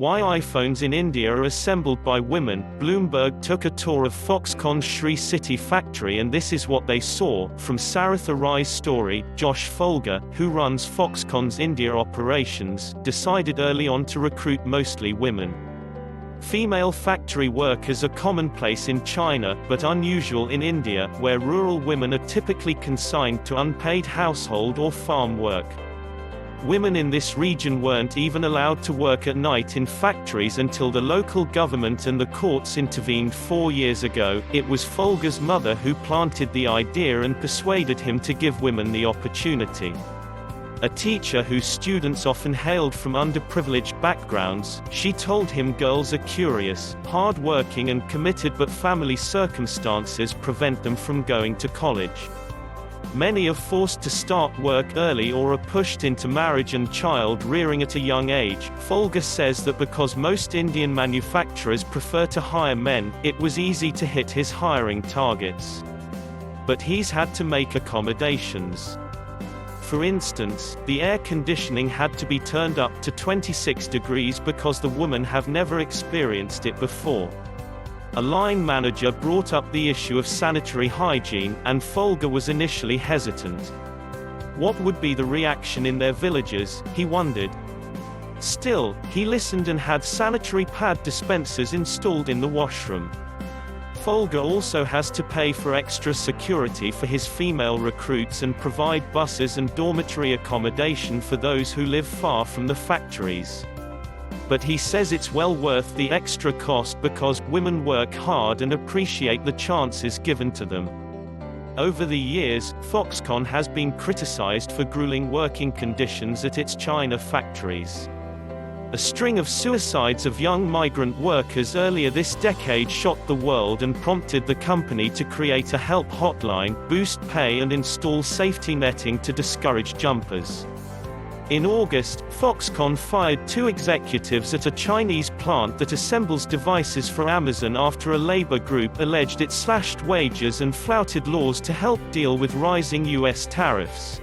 Why iPhones in India are assembled by women. Bloomberg took a tour of Foxconn's Sri City factory and this is what they saw. From Saratha Rai's story, Josh Foulger, who runs Foxconn's India operations, decided early on to recruit mostly women. Female factory workers are commonplace in China, but unusual in India, where rural women are typically consigned to unpaid household or farm work. Women in this region weren't even allowed to work at night in factories until the local government and the courts intervened 4 years ago. It was Foulger's mother who planted the idea and persuaded him to give women the opportunity. A teacher whose students often hailed from underprivileged backgrounds, she told him girls are curious, hard-working and committed, but family circumstances prevent them from going to college. Many are forced to start work early or are pushed into marriage and child-rearing at a young age. Foulger says that because most Indian manufacturers prefer to hire men, it was easy to hit his hiring targets. But he's had to make accommodations. For instance, the air conditioning had to be turned up to 26 degrees because the women have never experienced it before. A line manager brought up the issue of sanitary hygiene, and Foulger was initially hesitant. What would be the reaction in their villages, he wondered. Still, he listened and had sanitary pad dispensers installed in the washroom. Foulger also has to pay for extra security for his female recruits and provide buses and dormitory accommodation for those who live far from the factories. But he says it's well worth the extra cost because women work hard and appreciate the chances given to them. Over the years, Foxconn has been criticized for grueling working conditions at its China factories. A string of suicides of young migrant workers earlier this decade shocked the world and prompted the company to create a help hotline, boost pay and install safety netting to discourage jumpers. In August, Foxconn fired 2 executives at a Chinese plant that assembles devices for Amazon after a labor group alleged it slashed wages and flouted laws to help deal with rising U.S. tariffs.